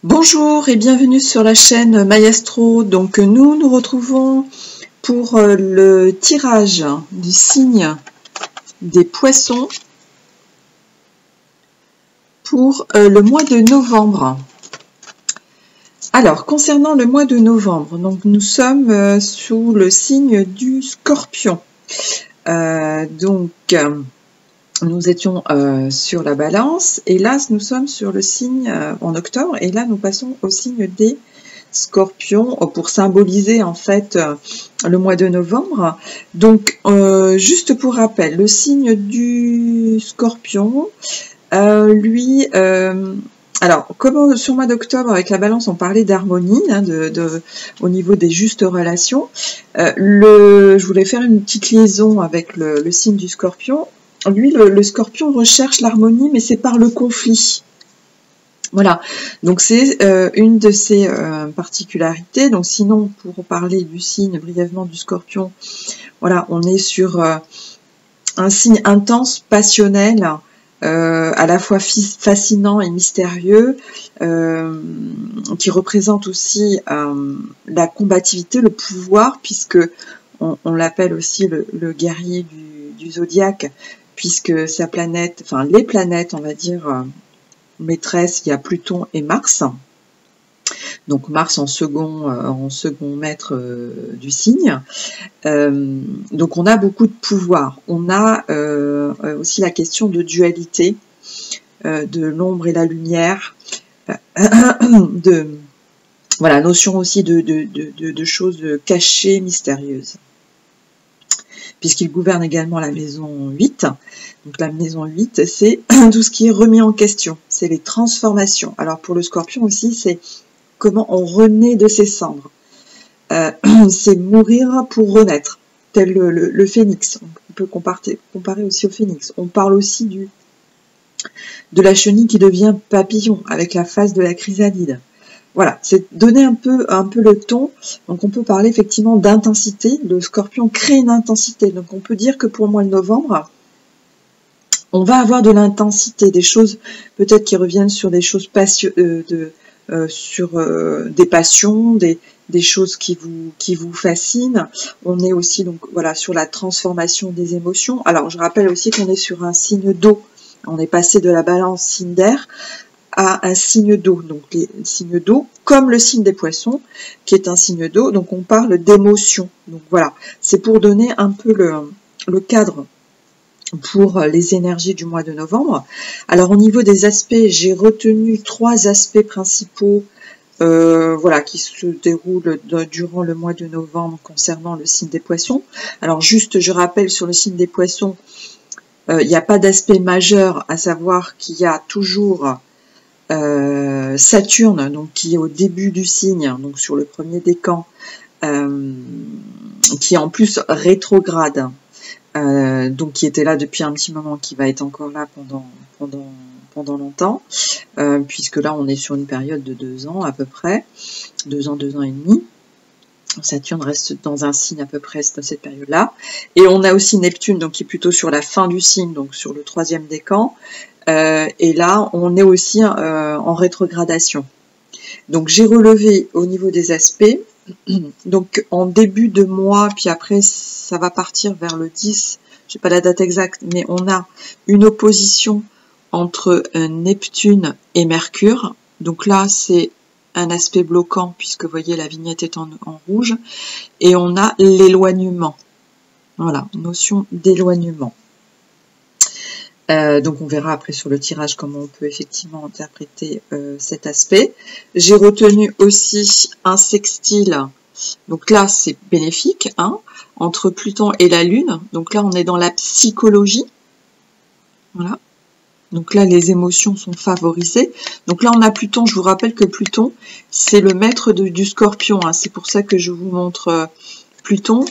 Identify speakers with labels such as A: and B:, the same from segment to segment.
A: Bonjour et bienvenue sur la chaîne Maestro. Donc nous nous retrouvons pour le tirage du signe des poissons pour le mois de novembre. Alors concernant le mois de novembre, donc nous sommes sous le signe du Scorpion. Nous étions sur la balance et là nous sommes sur le signe en octobre et là nous passons au signe des Scorpions pour symboliser en fait le mois de novembre. Donc juste pour rappel, le signe du Scorpion, alors comme sur le mois d'octobre avec la balance on parlait d'harmonie au niveau des justes relations, je voulais faire une petite liaison avec le signe du Scorpion. Lui, le Scorpion recherche l'harmonie, mais c'est par le conflit. Voilà, donc c'est une de ses particularités. Donc sinon, pour parler du signe brièvement du Scorpion, voilà, on est sur un signe intense, passionnel, à la fois fascinant et mystérieux, qui représente aussi la combativité, le pouvoir, puisque on l'appelle aussi le guerrier du zodiaque, puisque sa planète, enfin les planètes, on va dire, maîtresses, il y a Pluton et Mars. Donc Mars en second maître du signe. Donc on a beaucoup de pouvoir. On a aussi la question de dualité, de l'ombre et la lumière, voilà, notion aussi de choses cachées, mystérieuses. Puisqu'il gouverne également la maison 8. Donc la maison 8, c'est tout ce qui est remis en question, c'est les transformations. Alors pour le Scorpion aussi, c'est comment on renaît de ses cendres. C'est mourir pour renaître, tel le phénix. On peut comparer aussi au phénix. On parle aussi de la chenille qui devient papillon, avec la phase de la chrysalide. Voilà, c'est donner un peu le ton. Donc on peut parler effectivement d'intensité. Le Scorpion crée une intensité. Donc on peut dire que pour le mois de novembre, on va avoir de l'intensité, des choses peut-être qui reviennent sur des choses des passions, des choses qui vous fascinent. On est aussi donc voilà sur la transformation des émotions. Alors je rappelle aussi qu'on est sur un signe d'eau. On est passé de la balance signe d'air à un signe d'eau. Donc les signes d'eau, comme le signe des poissons, qui est un signe d'eau, donc on parle d'émotion. Donc voilà, c'est pour donner un peu le cadre pour les énergies du mois de novembre. Alors au niveau des aspects, j'ai retenu 3 aspects principaux voilà, qui se déroulent durant le mois de novembre concernant le signe des poissons. Alors juste, je rappelle sur le signe des poissons, il n'y a pas d'aspect majeur, à savoir qu'il y a toujours Saturne, donc qui est au début du signe, donc sur le premier décan, qui est en plus rétrograde, donc qui était là depuis un petit moment, qui va être encore là pendant longtemps, puisque là on est sur une période de 2 ans à peu près, 2 ans et demi. Saturne reste dans un signe à peu près dans cette période-là. Et on a aussi Neptune, donc qui est plutôt sur la fin du signe, donc sur le 3e décan. Et là, on est aussi en rétrogradation. Donc j'ai relevé au niveau des aspects. Donc en début de mois, puis après ça va partir vers le 10, je sais pas la date exacte, mais on a une opposition entre Neptune et Mercure. Donc là, c'est un aspect bloquant, puisque vous voyez la vignette est en rouge, et on a l'éloignement. Voilà, notion d'éloignement. Donc on verra après sur le tirage comment on peut effectivement interpréter cet aspect. J'ai retenu aussi un sextile, donc là c'est bénéfique, hein, entre Pluton et la Lune. Donc là on est dans la psychologie. Voilà. Donc là, les émotions sont favorisées. Donc là, on a Pluton. Je vous rappelle que Pluton, c'est le maître du Scorpion. Hein. C'est pour ça que je vous montre Pluton.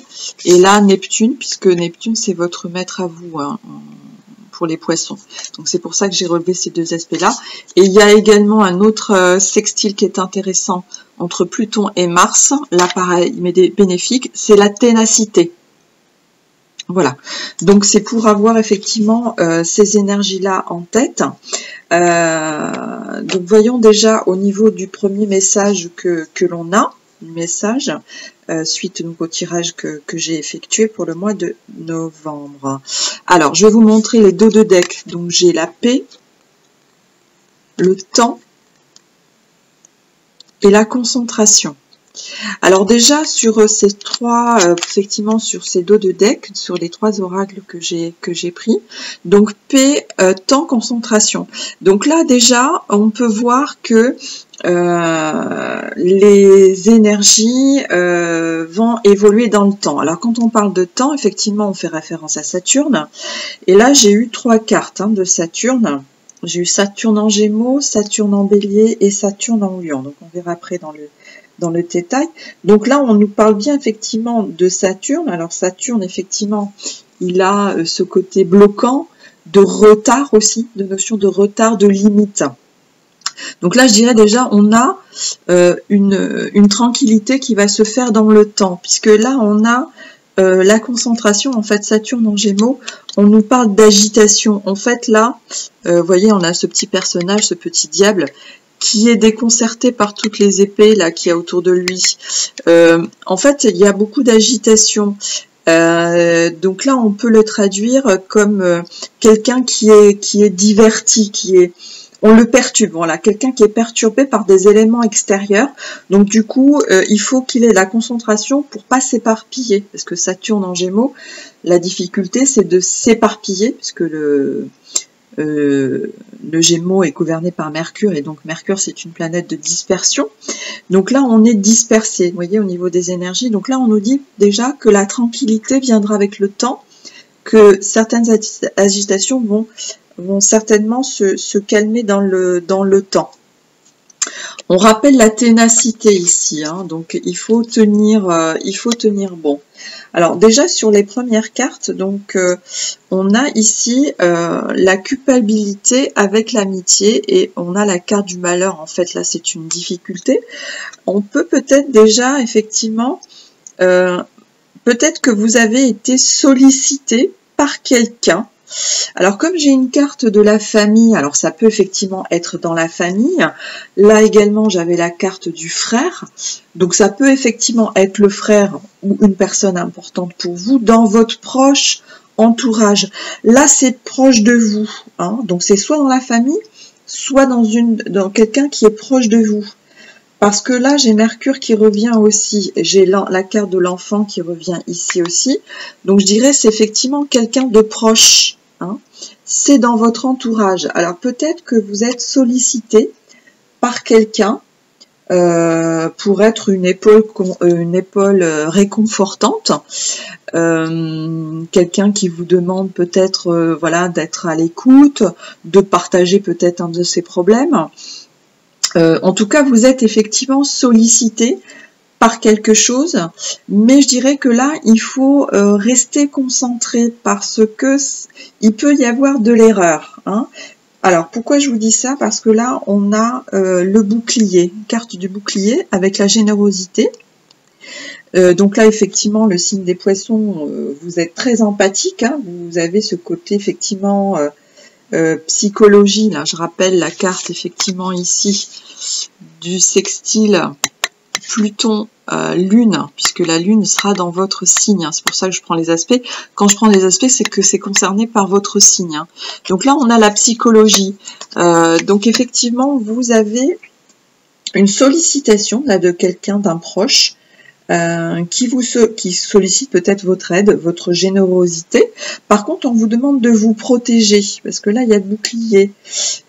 A: Et là, Neptune, puisque Neptune, c'est votre maître à vous, hein, pour les poissons. Donc c'est pour ça que j'ai relevé ces 2 aspects-là. Et il y a également un autre sextile qui est intéressant entre Pluton et Mars. Là, pareil, mais bénéfique, c'est la ténacité. Voilà, donc c'est pour avoir effectivement ces énergies-là en tête. Donc voyons déjà au niveau du premier message que l'on a, message, suite donc au tirage que j'ai effectué pour le mois de novembre. Alors, je vais vous montrer les dos de deck. Donc j'ai la paix, le temps et la concentration. Alors déjà sur ces trois, effectivement sur ces dos de deck, sur les trois oracles que j'ai pris, donc paix, temps, concentration. Donc là déjà on peut voir que les énergies vont évoluer dans le temps. Alors quand on parle de temps, effectivement on fait référence à Saturne, et là j'ai eu trois cartes de Saturne. J'ai eu Saturne en Gémeaux, Saturne en Bélier et Saturne en Lion. Donc on verra après dans le détail. Donc là, on nous parle bien effectivement de Saturne. Alors Saturne, effectivement, il a ce côté bloquant, de retard aussi, de notion de retard, de limite. Donc là, je dirais déjà, on a une tranquillité qui va se faire dans le temps, puisque là, on a la concentration. En fait, Saturne en Gémeaux, on nous parle d'agitation. En fait, là, vous voyez, on a ce petit personnage, ce petit diable, qui est déconcerté par toutes les épées là qu'il y a autour de lui. En fait, il y a beaucoup d'agitation. Donc là, on peut le traduire comme quelqu'un qui est diverti, on le perturbe. Voilà, quelqu'un qui est perturbé par des éléments extérieurs. Donc du coup, il faut qu'il ait la concentration pour pas s'éparpiller, parce que Saturne en Gémeaux, la difficulté c'est de s'éparpiller, puisque le Gémeaux est gouverné par Mercure, et donc Mercure c'est une planète de dispersion. Donc là on est dispersé, vous voyez, au niveau des énergies. Donc là on nous dit déjà que la tranquillité viendra avec le temps, que certaines agitations vont certainement se calmer dans le temps. On rappelle la ténacité ici, donc il faut tenir bon. Alors déjà sur les premières cartes, donc on a ici la culpabilité avec l'amitié, et on a la carte du malheur. En fait là c'est une difficulté. On peut peut-être déjà effectivement, peut-être que vous avez été sollicité par quelqu'un. Alors comme j'ai une carte de la famille, alors ça peut effectivement être dans la famille. Là également j'avais la carte du frère, donc ça peut effectivement être le frère ou une personne importante pour vous dans votre proche entourage. Là c'est proche de vous, donc c'est soit dans la famille, soit dans quelqu'un qui est proche de vous. Parce que là, j'ai Mercure qui revient aussi, j'ai la carte de l'enfant qui revient ici aussi. Donc je dirais c'est effectivement quelqu'un de proche. C'est dans votre entourage. Alors peut-être que vous êtes sollicité par quelqu'un pour être une épaule réconfortante. Quelqu'un qui vous demande peut-être voilà, d'être à l'écoute, de partager peut-être un de ses problèmes. En tout cas, vous êtes effectivement sollicité par quelque chose, mais je dirais que là, il faut rester concentré parce que il peut y avoir de l'erreur. Alors, pourquoi je vous dis ça? Parce que là, on a le bouclier, carte du bouclier avec la générosité. Donc là, effectivement, le signe des poissons, vous êtes très empathique, vous avez ce côté effectivement psychologie. Là, je rappelle la carte effectivement ici du sextile Pluton Lune, puisque la Lune sera dans votre signe. C'est pour ça que je prends les aspects. Quand je prends les aspects, c'est que c'est concerné par votre signe. Donc là, on a la psychologie. Donc effectivement, vous avez une sollicitation là de quelqu'un, d'un proche, qui sollicite peut-être votre aide, votre générosité. Par contre, on vous demande de vous protéger, parce que là, il y a le bouclier.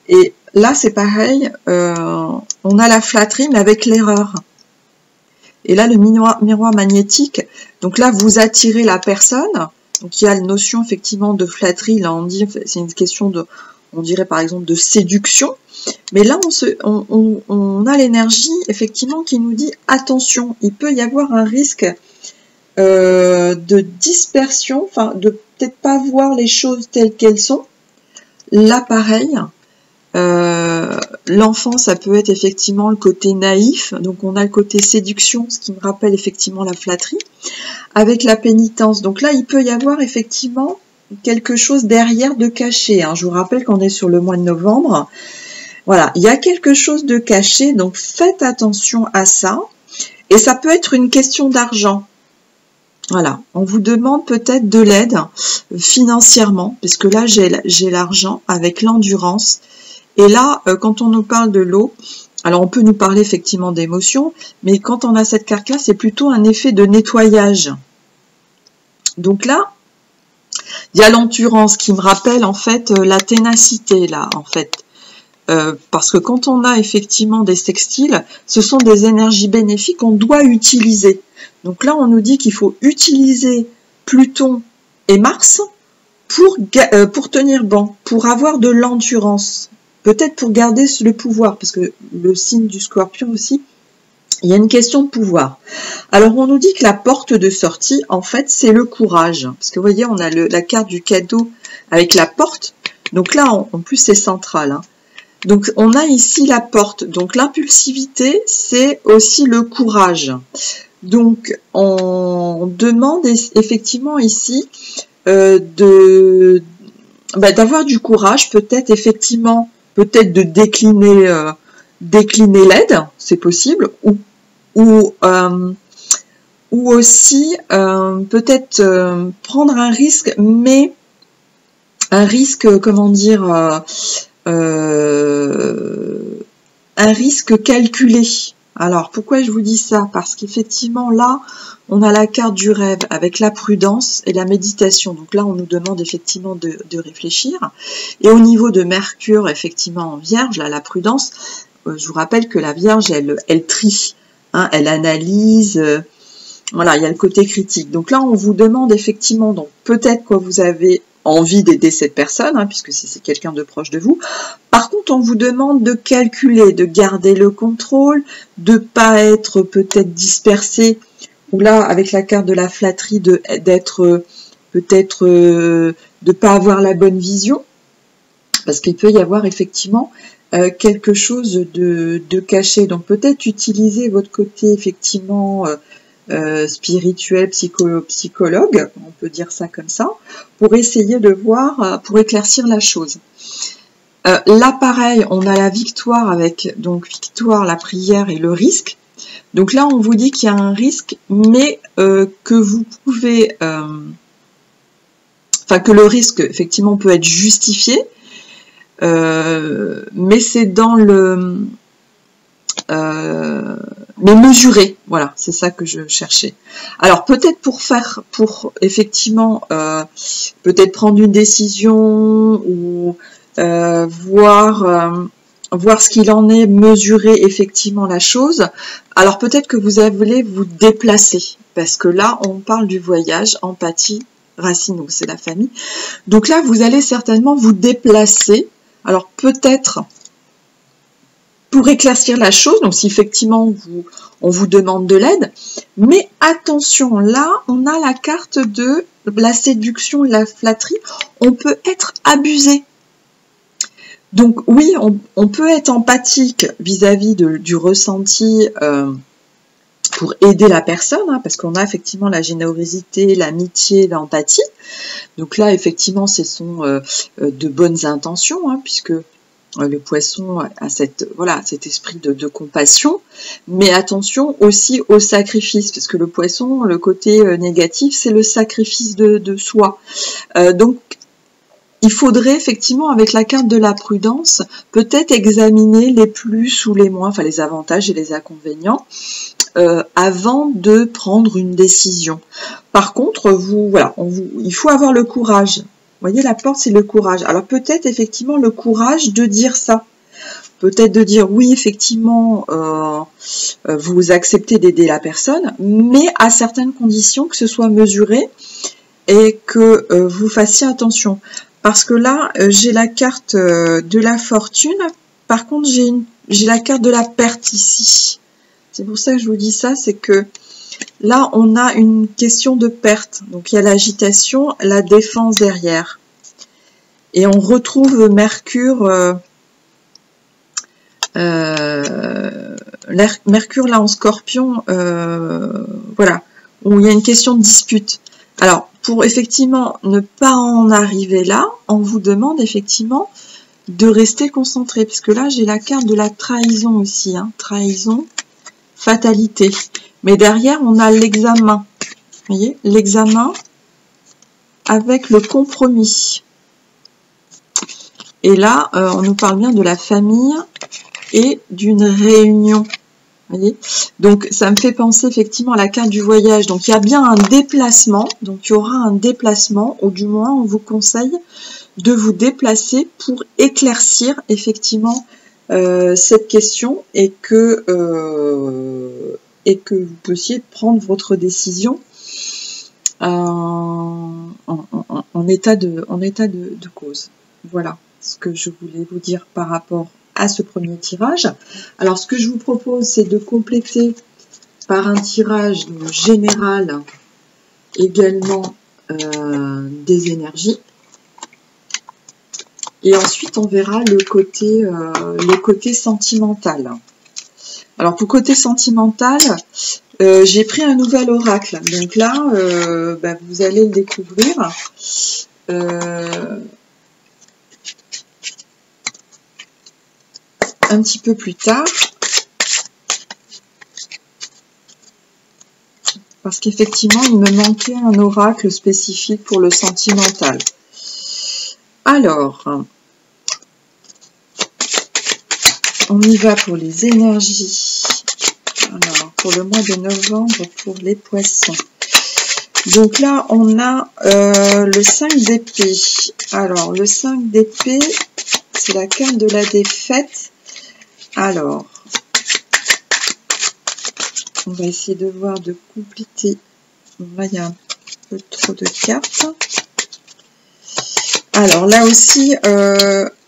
A: Et là, c'est pareil, on a la flatterie, mais avec l'erreur. Et là, le miroir magnétique, donc là, vous attirez la personne. Donc, il y a la notion, effectivement, de flatterie. Là, on dit, c'est une question de, on dirait, par exemple, de séduction. Mais là, on a l'énergie, effectivement, qui nous dit, attention, il peut y avoir un risque de dispersion, enfin, de peut-être pas voir les choses telles qu'elles sont. Là, pareil, l'enfant, ça peut être effectivement le côté naïf. Donc, on a le côté séduction, ce qui me rappelle effectivement la flatterie. Avec la pénitence. Donc là, il peut y avoir effectivement quelque chose derrière de caché. Hein. Je vous rappelle qu'on est sur le mois de novembre. Voilà, il y a quelque chose de caché. Donc, faites attention à ça. Et ça peut être une question d'argent. Voilà, on vous demande peut-être de l'aide financièrement, parce que là, j'ai l'argent avec l'endurance. Et là, quand on nous parle de l'eau, alors on peut nous parler effectivement d'émotions, mais quand on a cette carte-là, c'est plutôt un effet de nettoyage. Donc là, il y a l'endurance qui me rappelle en fait la ténacité, là, en fait. Parce que quand on a effectivement des sextiles, ce sont des énergies bénéfiques qu'on doit utiliser. Donc là, on nous dit qu'il faut utiliser Pluton et Mars pour tenir bon, pour avoir de l'endurance. Peut-être pour garder le pouvoir, parce que le signe du Scorpion aussi, il y a une question de pouvoir. Alors, on nous dit que la porte de sortie, en fait, c'est le courage. Parce que vous voyez, on a la carte du cadeau avec la porte. Donc là, en plus, c'est central. Hein. Donc, on a ici la porte. Donc, l'impulsivité, c'est aussi le courage. Donc, on demande effectivement ici d'avoir du courage, peut-être effectivement, peut-être de décliner l'aide, c'est possible, ou aussi peut-être prendre un risque, mais un risque, comment dire, un risque calculé. Alors, pourquoi je vous dis ça? Parce qu'effectivement, là, on a la carte du rêve avec la prudence et la méditation. Donc là, on nous demande effectivement de réfléchir. Et au niveau de Mercure, effectivement, en Vierge, là, la prudence, je vous rappelle que la Vierge, elle trie, hein, elle analyse. Voilà, il y a le côté critique. Donc là, on vous demande effectivement, donc peut-être que vous avez envie d'aider cette personne, hein, puisque c'est quelqu'un de proche de vous. Par contre, on vous demande de calculer, de garder le contrôle, de pas être peut-être dispersé, ou là, avec la carte de la flatterie, d'être peut-être de pas avoir la bonne vision, parce qu'il peut y avoir effectivement quelque chose de caché. Donc peut-être utiliser votre côté effectivement spirituel, psychologue, on peut dire ça comme ça, pour essayer de voir, pour éclaircir la chose. Là, pareil, on a la victoire avec, donc, victoire, la prière et le risque. Donc là, on vous dit qu'il y a un risque, mais que vous pouvez, enfin, que le risque, effectivement, peut être justifié, mais c'est dans le... mais mesuré, voilà, c'est ça que je cherchais. Alors peut-être pour effectivement peut-être prendre une décision ou voir ce qu'il en est, mesurer effectivement la chose. Alors peut-être que vous allez vous déplacer, parce que là on parle du voyage, empathie, racine, donc c'est la famille. Donc là vous allez certainement vous déplacer. Alors peut-être pour éclaircir la chose, donc si effectivement on vous demande de l'aide, mais attention, là on a la carte de la séduction et la flatterie, on peut être abusé. Donc oui, on peut être empathique vis-à-vis du ressenti pour aider la personne, hein, parce qu'on a effectivement la générosité, l'amitié, l'empathie. Donc là effectivement ce sont de bonnes intentions, hein, puisque le poisson a cet esprit de compassion, mais attention aussi au sacrifice, parce que le poisson, le côté négatif, c'est le sacrifice de soi. Donc, il faudrait effectivement, avec la carte de la prudence, peut-être examiner les plus ou les moins, enfin les avantages et les inconvénients, avant de prendre une décision. Par contre, il faut avoir le courage. Vous voyez, la porte, c'est le courage. Alors peut-être effectivement le courage de dire ça. Peut-être de dire oui, effectivement, vous acceptez d'aider la personne, mais à certaines conditions, que ce soit mesuré et que vous fassiez attention. Parce que là, j'ai la carte de la fortune. Par contre, j'ai la carte de la perte ici. C'est pour ça que je vous dis ça, c'est que là, on a une question de perte. Donc, il y a l'agitation, la défense derrière. Et on retrouve Mercure Mercure là en Scorpion, voilà, où il y a une question de dispute. Alors, pour effectivement ne pas en arriver là, on vous demande effectivement de rester concentré, puisque là j'ai la carte de la trahison aussi, hein, trahison, fatalité. Mais derrière on a l'examen, vous voyez, l'examen avec le compromis. Et là, on nous parle bien de la famille et d'une réunion. Voyez, donc ça me fait penser effectivement à la carte du voyage. Donc il y a bien un déplacement, donc il y aura un déplacement, ou du moins on vous conseille de vous déplacer pour éclaircir effectivement cette question et que vous puissiez prendre votre décision en état de cause. Voilà ce que je voulais vous dire par rapport à ce premier tirage. Alors ce que je vous propose, c'est de compléter par un tirage général également des énergies. Et ensuite, on verra le côté sentimental. Alors, pour côté sentimental, j'ai pris un nouvel oracle. Donc là, vous allez le découvrir. Un petit peu plus tard. Parce qu'effectivement, il me manquait un oracle spécifique pour le sentimental. Alors, on y va pour les énergies. Alors, pour le mois de novembre, pour les poissons. Donc là, on a le 5 d'épée. Alors, le 5 d'épée, c'est la carte de la défaite. Alors, on va essayer de voir, de compléter. Là, il y a un peu trop de cartes. Alors là aussi,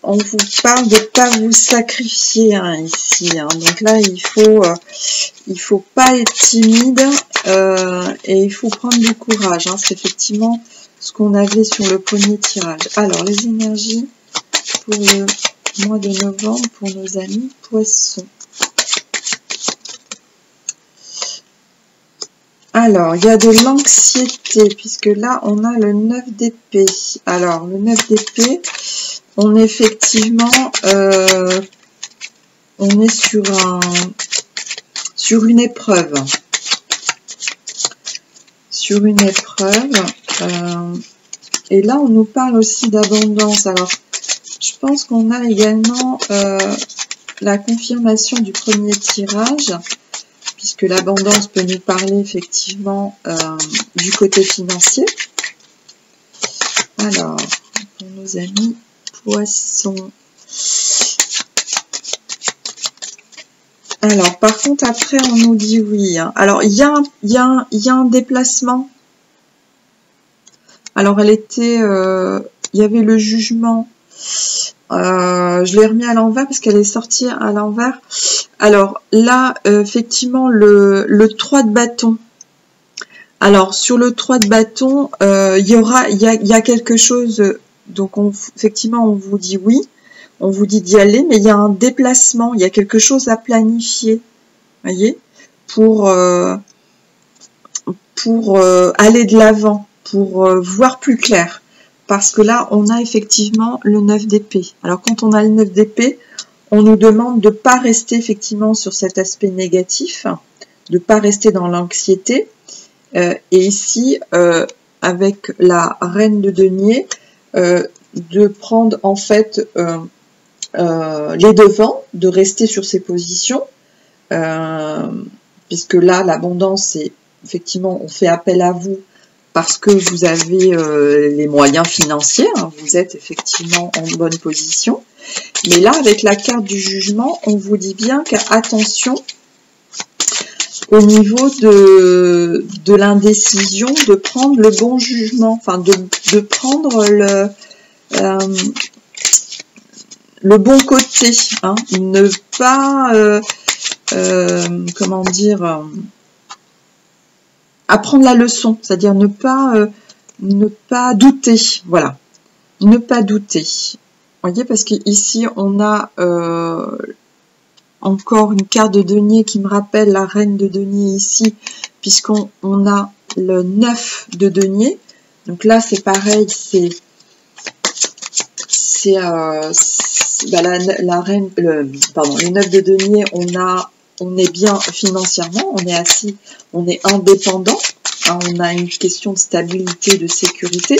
A: on vous parle de ne pas vous sacrifier hein, ici. Hein. Donc là, il faut pas être timide et il faut prendre du courage. Hein. C'est effectivement ce qu'on avait sur le premier tirage. Alors, les énergies pour le mois de novembre pour nos amis poissons. Alors, il y a de l'anxiété, puisque là, on a le 9 d'épée. Alors, le 9 d'épée, on est effectivement, on est sur une épreuve. Sur une épreuve. Et là, on nous parle aussi d'abondance. Alors, je pense qu'on a également la confirmation du premier tirage, puisque l'abondance peut nous parler effectivement du côté financier. Alors, pour nos amis poissons. Alors, par contre, après, on nous dit oui. Hein. Alors, il y a un déplacement. Alors, il y avait le jugement. Je l'ai remis à l'envers parce qu'elle est sortie à l'envers. Alors là, effectivement, le 3 de bâton. Alors sur le 3 de bâton, il y a quelque chose. Donc effectivement, on vous dit oui, on vous dit d'y aller, mais il y a un déplacement, il y a quelque chose à planifier, voyez, pour aller de l'avant, pour voir plus clair. Parce que là, on a effectivement le 9 d'épée. Alors, quand on a le 9 d'épée, on nous demande de ne pas rester effectivement sur cet aspect négatif, de ne pas rester dans l'anxiété. Et ici, avec la reine de denier, de prendre en fait les devants, de rester sur ses positions, puisque là, l'abondance, c'est effectivement, on fait appel à vous, parce que vous avez les moyens financiers, hein, vous êtes effectivement en bonne position. Mais là, avec la carte du jugement, on vous dit bien qu'attention au niveau de l'indécision, de prendre le bon jugement, enfin de prendre le bon côté, hein, ne pas, comment dire... apprendre la leçon, c'est-à-dire ne pas douter, voilà, ne pas douter. Vous voyez, parce qu'ici on a encore une carte de denier qui me rappelle la reine de denier ici, puisqu'on a le 9 de denier. Donc là, c'est pareil, c'est la reine, le 9 de denier, on est bien financièrement, on est assis, on est indépendant, hein, on a une question de stabilité, de sécurité.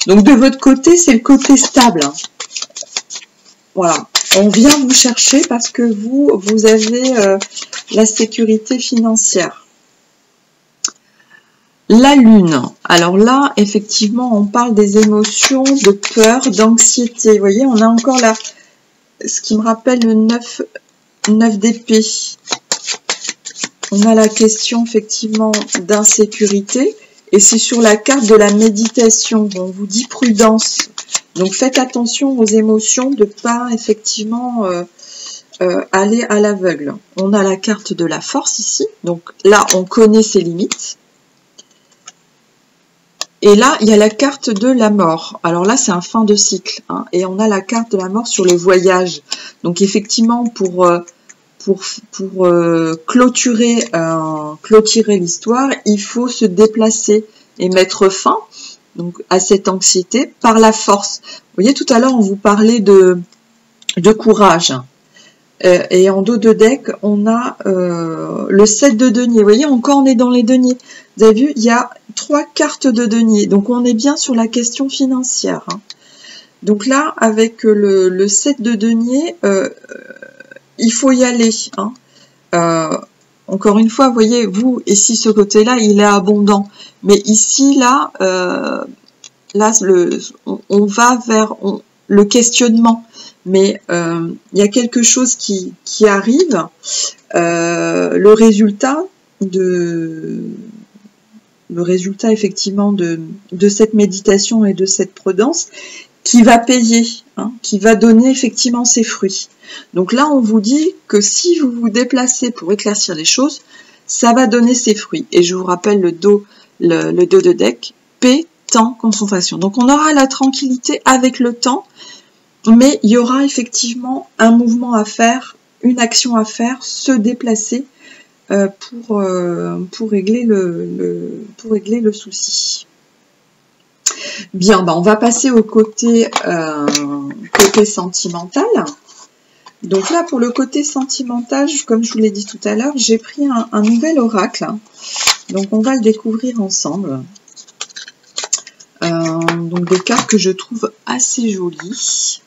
A: Donc de votre côté, c'est le côté stable. Hein. Voilà, on vient vous chercher parce que vous avez la sécurité financière. La lune, alors là, effectivement, on parle des émotions, de peur, d'anxiété. Vous voyez, on a encore là, ce qui me rappelle le 9 d'épée. On a la question, effectivement, d'insécurité. Et c'est sur la carte de la méditation. On vous dit prudence. Donc, faites attention aux émotions, de ne pas, effectivement, aller à l'aveugle. On a la carte de la force ici. Donc là, on connaît ses limites. Et là, il y a la carte de la mort. Alors là, c'est un fin de cycle. Hein, et on a la carte de la mort sur le voyage. Donc effectivement, pour clôturer l'histoire, il faut se déplacer et mettre fin donc, à cette anxiété par la force. Vous voyez, tout à l'heure, on vous parlait de courage. Et en dos de deck, on a le 7 de denier. Vous voyez, encore on est dans les deniers. Vous avez vu, il y a 3 cartes de denier. Donc, on est bien sur la question financière. Hein. Donc là, avec le 7 de denier, il faut y aller. Hein. Encore une fois, vous voyez, vous, ici, ce côté-là, il est abondant. Mais ici, là, on va vers le questionnement. Mais il y a quelque chose qui arrive, le résultat effectivement de cette méditation et de cette prudence qui va payer, hein, qui va donner effectivement ses fruits. Donc là, on vous dit que si vous vous déplacez pour éclaircir les choses, ça va donner ses fruits. Et je vous rappelle le dos de deck, paix, temps, concentration. Donc on aura la tranquillité avec le temps. Mais il y aura effectivement un mouvement à faire, une action à faire, se déplacer pour régler le souci. Bien, on va passer au côté sentimental. Donc là, pour le côté sentimental, comme je vous l'ai dit tout à l'heure, j'ai pris un nouvel oracle. Donc on va le découvrir ensemble. Donc des cartes que je trouve assez jolies.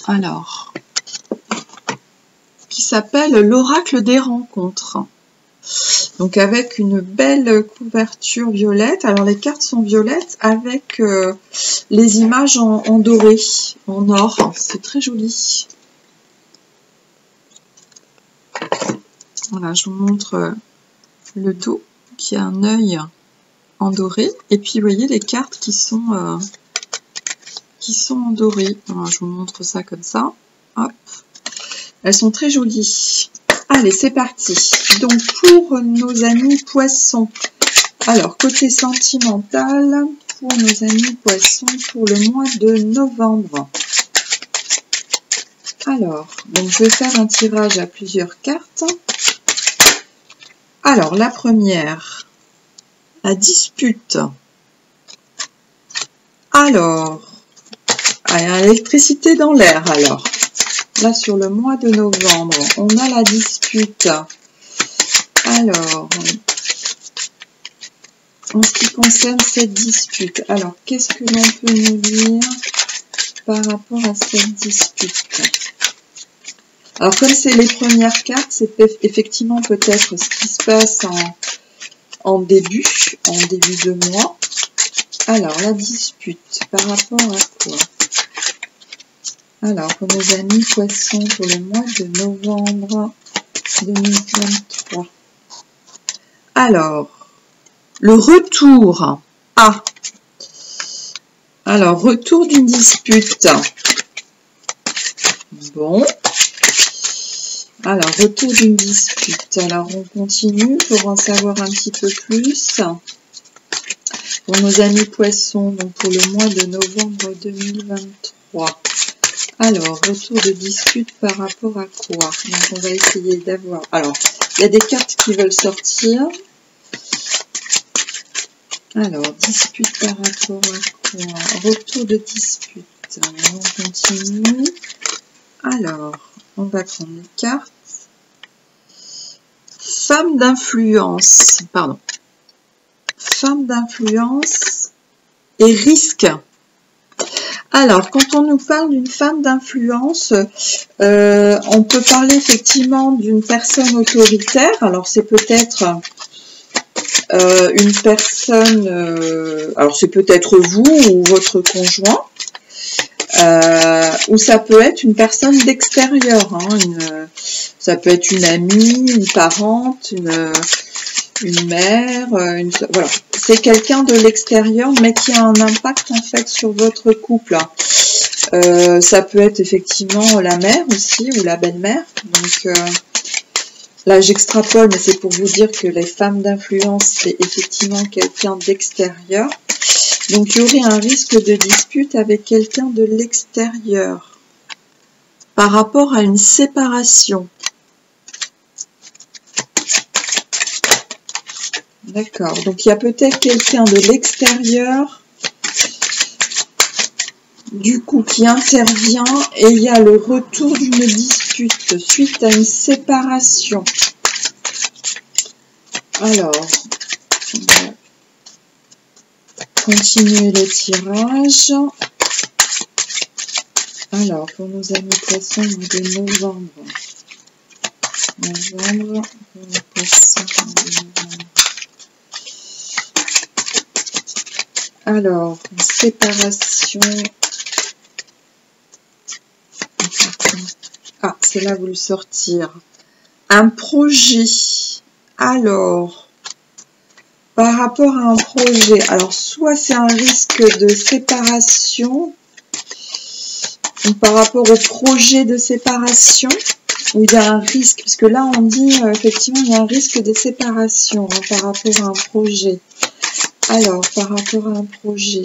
A: Alors, qui s'appelle l'oracle des rencontres. Donc avec une belle couverture violette. Alors les cartes sont violettes avec les images en doré, en or. C'est très joli. Voilà, je vous montre le dos qui a un œil en doré. Et puis vous voyez les cartes qui sont en doré. Alors, je vous montre ça comme ça. Hop. Elles sont très jolies. Allez, c'est parti. Donc, pour nos amis poissons. Alors, côté sentimental, pour nos amis poissons, pour le mois de novembre. Alors, donc je vais faire un tirage à plusieurs cartes. Alors, la première, la dispute. Alors, l'électricité dans l'air, alors. Là, sur le mois de novembre, on a la dispute. Alors, en ce qui concerne cette dispute, alors, qu'est-ce que l'on peut nous dire par rapport à cette dispute? Alors, comme c'est les premières cartes, c'est effectivement peut-être ce qui se passe en début de mois. Alors, la dispute, par rapport à quoi? Alors, pour nos amis poissons, pour le mois de novembre 2023. Alors, le retour. Ah, alors, retour d'une dispute. Bon. Alors, retour d'une dispute. Alors, on continue pour en savoir un petit peu plus. Pour nos amis poissons, donc pour le mois de novembre 2023. Alors, retour de dispute par rapport à quoi? Donc, on va essayer d'avoir... Alors, il y a des cartes qui veulent sortir. Alors, dispute par rapport à quoi? Retour de dispute. On continue. Alors, on va prendre une carte. Femme d'influence. Pardon. Femme d'influence et risque. Alors, quand on nous parle d'une femme d'influence, on peut parler effectivement d'une personne autoritaire. Alors, c'est peut-être une personne, alors c'est peut-être vous ou votre conjoint, ou ça peut être une personne d'extérieur. Hein, ça peut être une amie, une parente, une mère, voilà. C'est quelqu'un de l'extérieur, mais qui a un impact en fait sur votre couple. Ça peut être effectivement la mère aussi, ou la belle-mère. Donc là, j'extrapole, mais c'est pour vous dire que les femmes d'influence, c'est effectivement quelqu'un d'extérieur. Donc, il y aurait un risque de dispute avec quelqu'un de l'extérieur par rapport à une séparation. D'accord, donc il y a peut-être quelqu'un de l'extérieur, du coup, qui intervient et il y a le retour d'une dispute suite à une séparation. Alors, on va continuer le tirage. Alors, pour nos amis poissons, de novembre. Novembre, pour les poissons de novembre. Alors, séparation. Ah, c'est là voulu sortir. Un projet. Alors, par rapport à un projet, alors soit c'est un risque de séparation, ou par rapport au projet de séparation, où il y a un risque, parce que là on dit effectivement il y a un risque de séparation hein, par rapport à un projet. Alors, par rapport à un projet,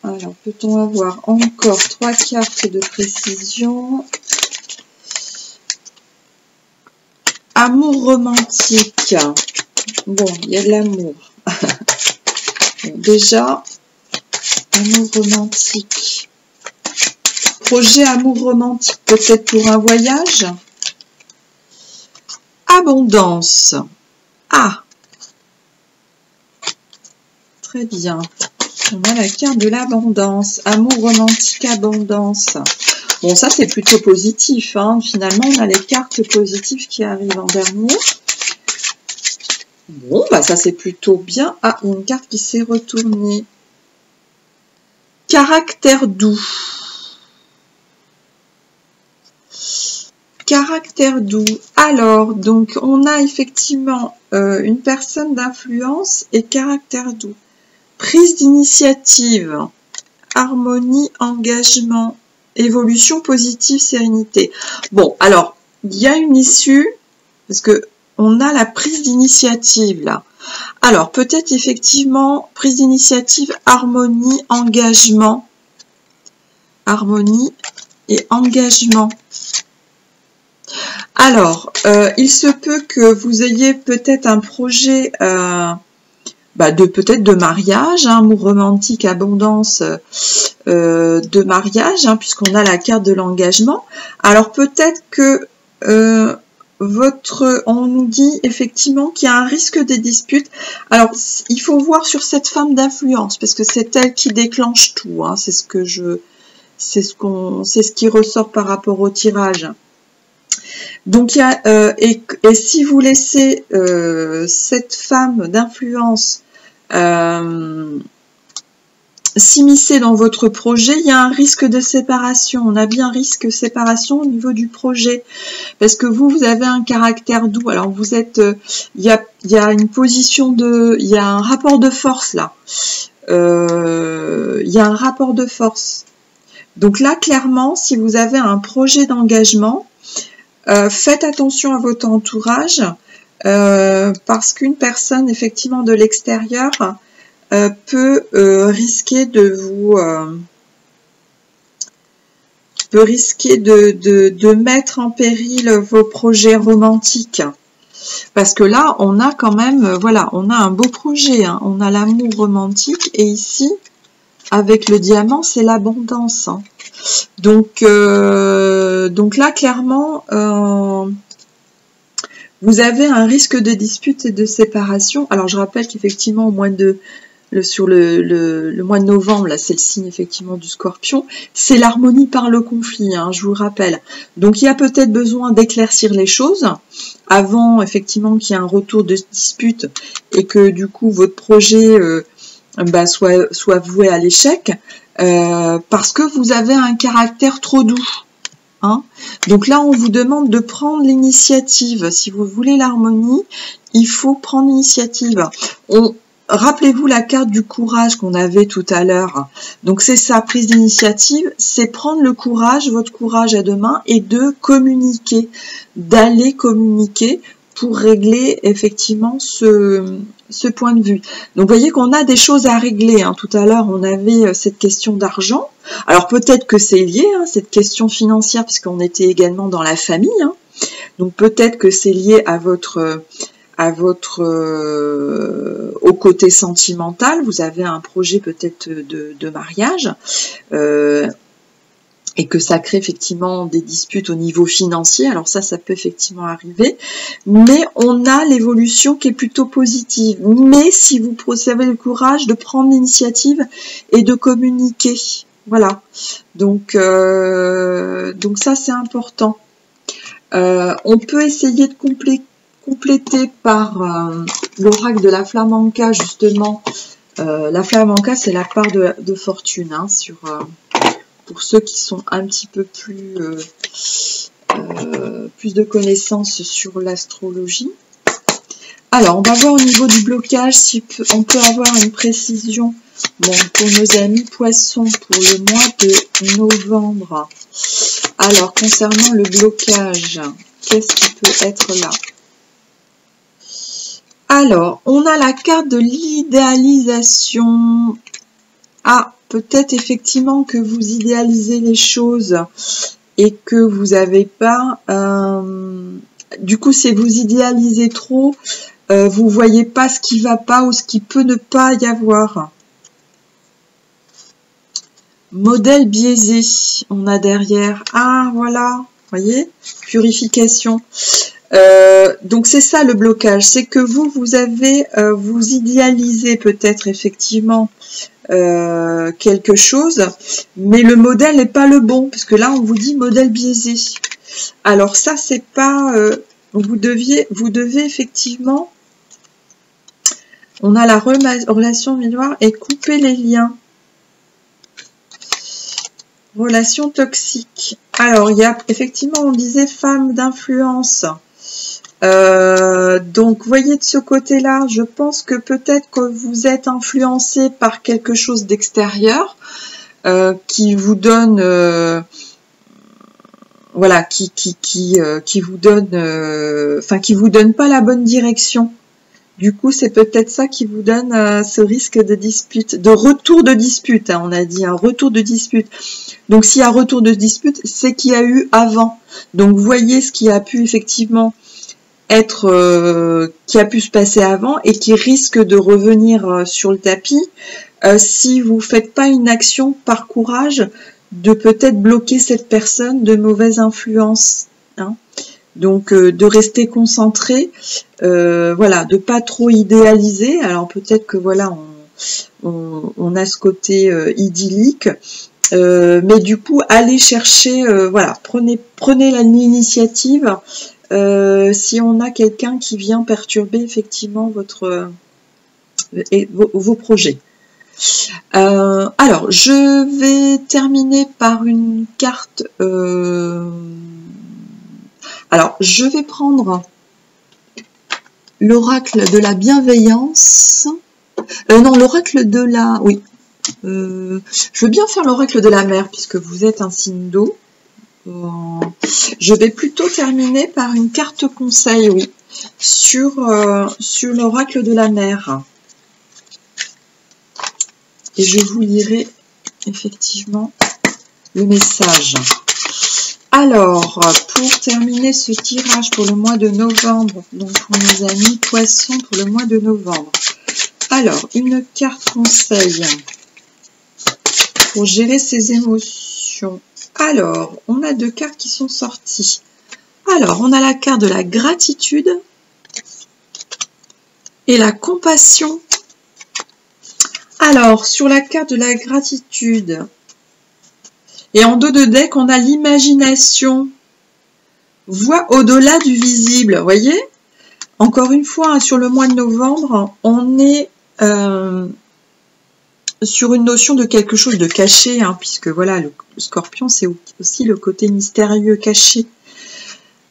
A: alors peut-on avoir encore 3 cartes de précision? Amour romantique. Bon, il y a de l'amour. Bon, déjà, amour romantique. Projet amour romantique, peut-être pour un voyage. Abondance. Ah, très bien. On a la carte de l'abondance. Amour romantique, abondance. Bon, ça, c'est plutôt positif. Hein. Finalement, on a les cartes positives qui arrivent en dernier. Bon, bah ça, c'est plutôt bien. Ah, il y a une carte qui s'est retournée. Caractère doux. Caractère doux. Alors, donc, on a effectivement une personne d'influence et caractère doux. Prise d'initiative, harmonie, engagement, évolution positive, sérénité. Bon, alors, il y a une issue, parce que on a la prise d'initiative là. Alors, peut-être effectivement, prise d'initiative, harmonie, engagement. Harmonie et engagement. Alors, il se peut que vous ayez peut-être un projet peut-être de mariage, hein, amour romantique, abondance de mariage, hein, puisqu'on a la carte de l'engagement. Alors peut-être que on nous dit effectivement qu'il y a un risque de dispute. Alors il faut voir sur cette femme d'influence, parce que c'est elle qui déclenche tout. Hein, c'est ce qui ressort par rapport au tirage. Donc, il y a, et si vous laissez cette femme d'influence s'immiscer dans votre projet, il y a un risque de séparation. On a bien un risque de séparation au niveau du projet. Parce que vous avez un caractère doux. Alors, vous êtes, il y a une position il y a un rapport de force là. Il y a un rapport de force. Donc là, clairement, si vous avez un projet d'engagement, faites attention à votre entourage parce qu'une personne effectivement de l'extérieur peut risquer de peut risquer de mettre en péril vos projets romantiques. Parce que là, on a quand même, voilà, on a un beau projet, hein. On a l'amour romantique, et ici, avec le diamant, c'est l'abondance. Hein. Donc là, clairement, vous avez un risque de dispute et de séparation. Alors, je rappelle qu'effectivement, au mois de sur le mois de novembre, là, c'est le signe effectivement du Scorpion. C'est l'harmonie par le conflit, hein, je vous rappelle. Donc, il y a peut-être besoin d'éclaircir les choses avant, effectivement, qu'il y ait un retour de dispute et que, du coup, votre projet soit voué à l'échec parce que vous avez un caractère trop doux. Hein. Donc là, on vous demande de prendre l'initiative. Si vous voulez l'harmonie, il faut prendre l'initiative. Rappelez-vous la carte du courage qu'on avait tout à l'heure. Donc c'est ça, prise d'initiative, c'est prendre le courage, votre courage à deux mains, et de communiquer, d'aller communiquer pour régler effectivement ce point de vue. Donc vous voyez qu'on a des choses à régler. Hein. Tout à l'heure, on avait cette question d'argent. Alors peut-être que c'est lié, hein, cette question financière, puisqu'on était également dans la famille. Hein. Donc peut-être que c'est lié à votre au côté sentimental. Vous avez un projet peut-être de mariage. Et que ça crée effectivement des disputes au niveau financier. Alors ça peut effectivement arriver. Mais on a l'évolution qui est plutôt positive. Mais si vous avez le courage de prendre l'initiative et de communiquer. Voilà. Donc ça, c'est important. On peut essayer de compléter par l'oracle de la Flamenca, justement. La Flamenca, c'est la part de fortune, hein, pour ceux qui sont un petit peu plus de connaissances sur l'astrologie. Alors, on va voir au niveau du blocage si on peut avoir une précision pour nos amis poissons pour le mois de novembre. Alors, concernant le blocage, qu'est-ce qui peut être là? Alors, on a la carte de l'idéalisation. Ah, peut-être effectivement que vous idéalisez les choses et que vous n'avez pas... du coup, si vous idéalisez trop, vous ne voyez pas ce qui ne va pas ou ce qui peut ne pas y avoir. Modèle biaisé, on a derrière. Ah, voilà, vous voyez, purification. Donc c'est ça le blocage, c'est que vous avez, vous idéalisez peut-être effectivement quelque chose, mais le modèle n'est pas le bon, parce que là on vous dit modèle biaisé. Alors ça c'est pas, vous devez effectivement, on a la relation miroir et couper les liens. Relation toxique. Alors il y a effectivement, on disait femme d'influence. Donc, voyez de ce côté-là, je pense que peut-être que vous êtes influencé par quelque chose d'extérieur qui vous donne, voilà, qui vous donne, enfin, qui vous donne pas la bonne direction. Du coup, c'est peut-être ça qui vous donne ce risque de dispute, de retour de dispute. Hein, on a dit un retour de dispute. Donc, s'il y a retour de dispute, c'est qu'il y a eu avant. Donc, voyez ce qui a pu effectivement qui a pu se passer avant et qui risque de revenir sur le tapis si vous faites pas une action par courage de peut-être bloquer cette personne de mauvaise influence. Hein. Donc de rester concentré, voilà, de pas trop idéaliser. Alors peut-être que voilà, on a ce côté idyllique. Mais du coup, allez chercher, voilà, prenez l'initiative. Si on a quelqu'un qui vient perturber effectivement vos projets. Alors, je vais terminer par une carte. Alors, je vais prendre l'oracle de la bienveillance. Non, l'oracle de la... Oui. Je veux bien faire l'oracle de la mer puisque vous êtes un signe d'eau. Je vais plutôt terminer par une carte conseil, oui, sur l'oracle de la mer. Et je vous lirai effectivement le message. Alors, pour terminer ce tirage pour le mois de novembre, donc pour nos amis poissons pour le mois de novembre. Alors, une carte conseil pour gérer ses émotions. Alors, on a 2 cartes qui sont sorties. Alors, on a la carte de la gratitude et la compassion. Alors, sur la carte de la gratitude, et en dos de deck, on a l'imagination. Voit au-delà du visible, vous voyez? Encore une fois, hein, sur le mois de novembre, on est sur une notion de quelque chose de caché, hein, puisque voilà, le scorpion, c'est aussi le côté mystérieux, caché.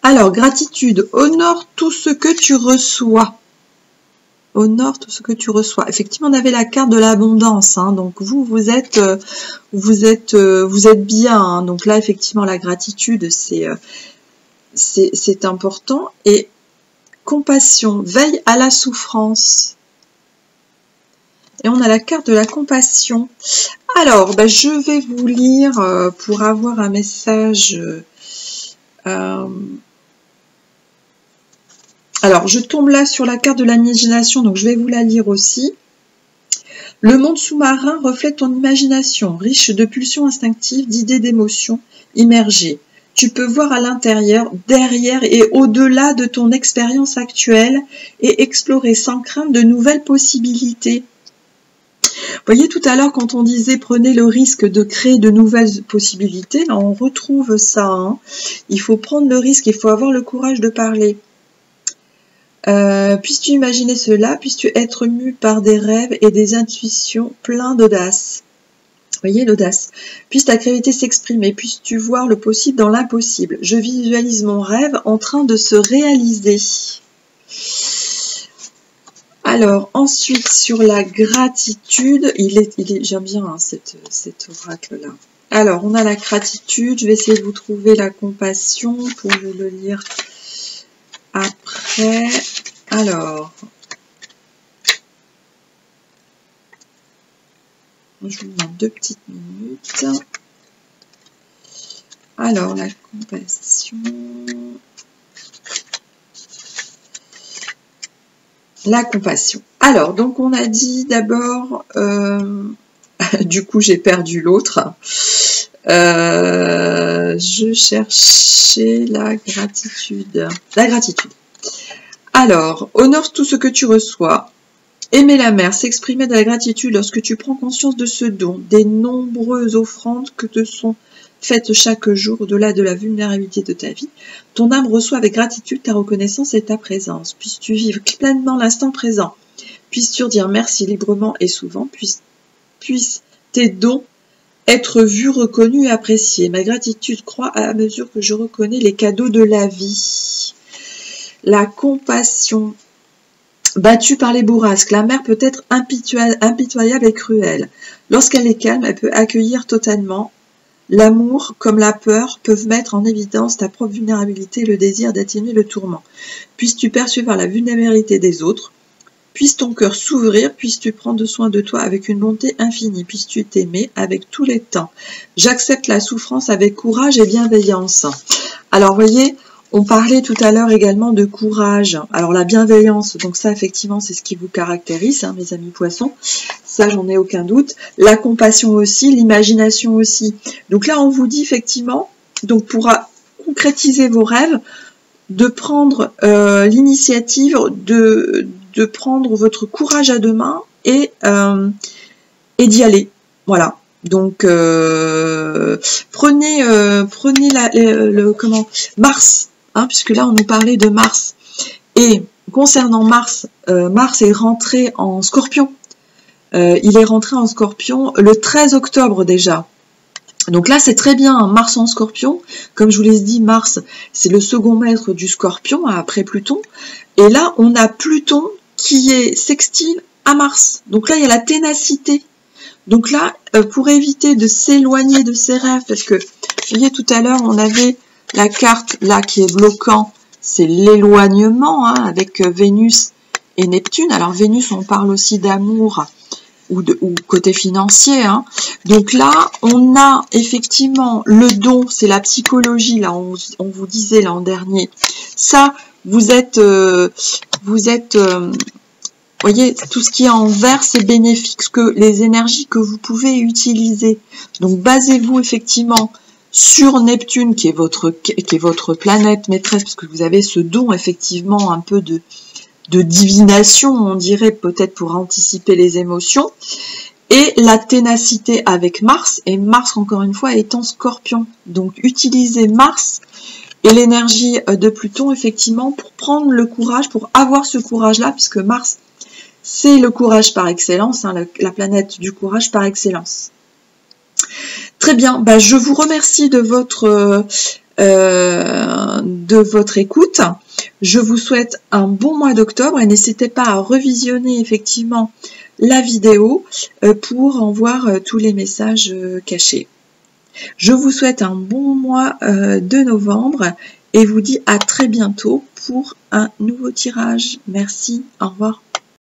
A: Alors, gratitude, honore tout ce que tu reçois. Honore tout ce que tu reçois. Effectivement, on avait la carte de l'abondance, hein, donc vous êtes bien, hein, donc là, effectivement, la gratitude, c'est important. Et compassion, veille à la souffrance. Et on a la carte de la compassion. Alors, ben, je vais vous lire pour avoir un message. Alors, je tombe là sur la carte de l'imagination, donc je vais vous la lire aussi. Le monde sous-marin reflète ton imagination, riche de pulsions instinctives, d'idées, d'émotions immergées. Tu peux voir à l'intérieur, derrière et au-delà de ton expérience actuelle et explorer sans crainte de nouvelles possibilités. Vous voyez, tout à l'heure, quand on disait prenez le risque de créer de nouvelles possibilités, là, on retrouve ça. Hein. Il faut prendre le risque, il faut avoir le courage de parler. Puisses-tu imaginer cela, puisses-tu être mu par des rêves et des intuitions pleins d'audace. Vous voyez l'audace. Puisse ta créativité s'exprimer, puisses-tu voir le possible dans l'impossible. Je visualise mon rêve en train de se réaliser. Alors, ensuite, sur la gratitude, j'aime bien hein, cet oracle-là. Alors, on a la gratitude, je vais essayer de vous trouver la compassion pour vous le lire après. Alors, je vous demande 2 petites minutes. Alors, la compassion. La compassion. Alors, donc on a dit d'abord, du coup j'ai perdu l'autre. Je cherchais la gratitude. La gratitude. Alors, honore tout ce que tu reçois. Aimer la mer, s'exprimer de la gratitude lorsque tu prends conscience de ce don, des nombreuses offrandes que te sont faites chaque jour au-delà de la vulnérabilité de ta vie. Ton âme reçoit avec gratitude ta reconnaissance et ta présence. Puisses-tu vivre pleinement l'instant présent. Puisses-tu dire merci librement et souvent. Puissent tes dons être vus, reconnus et appréciés. Ma gratitude croît à mesure que je reconnais les cadeaux de la vie. La compassion. Battue par les bourrasques, la mer peut être impitoyable et cruelle. Lorsqu'elle est calme, elle peut accueillir totalement. L'amour, comme la peur, peuvent mettre en évidence ta propre vulnérabilité et le désir d'atténuer le tourment. Puisses-tu percevoir la vulnérabilité des autres, puisse ton cœur s'ouvrir, puisses-tu prendre soin de toi avec une bonté infinie, puisses-tu t'aimer avec tous les temps. J'accepte la souffrance avec courage et bienveillance. Alors, voyez, on parlait tout à l'heure également de courage. Alors, la bienveillance, donc ça, effectivement, c'est ce qui vous caractérise, hein, mes amis poissons. Ça, j'en ai aucun doute. La compassion aussi, l'imagination aussi. Donc là, on vous dit effectivement, donc pour concrétiser vos rêves, de prendre l'initiative de prendre votre courage à deux mains et d'y aller. Voilà. Donc prenez Mars, hein, puisque là on nous parlait de Mars. Et concernant Mars, Mars est rentré en Scorpion. Il est rentré en Scorpion le 13 octobre déjà. Donc là, c'est très bien, Mars en Scorpion. Comme je vous l'ai dit, Mars, c'est le second maître du Scorpion, après Pluton. Et là, on a Pluton qui est sextile à Mars. Donc là, il y a la ténacité. Donc là, pour éviter de s'éloigner de ses rêves, parce que, vous voyez, tout à l'heure, on avait la carte là qui est bloquant, c'est l'éloignement, hein, avec Vénus et Neptune. Alors Vénus, on parle aussi d'amour. ou côté financier, hein. Donc là, on a effectivement le don, c'est la psychologie, là, on vous disait l'an dernier. Ça, vous êtes, voyez, tout ce qui est en vert, c'est bénéfique, que les énergies que vous pouvez utiliser. Donc, basez-vous effectivement sur Neptune, qui est votre planète maîtresse, parce que vous avez ce don, effectivement, un peu de divination, on dirait, peut-être pour anticiper les émotions, et la ténacité avec Mars, et Mars, encore une fois, est en Scorpion. Donc, utilisez Mars et l'énergie de Pluton, effectivement, pour prendre le courage, pour avoir ce courage-là, puisque Mars, c'est le courage par excellence, hein, la planète du courage par excellence. Très bien, bah, je vous remercie de votre écoute. Je vous souhaite un bon mois d'octobre et n'hésitez pas à revisionner effectivement la vidéo pour en voir tous les messages cachés. Je vous souhaite un bon mois de novembre et vous dis à très bientôt pour un nouveau tirage. Merci, au revoir.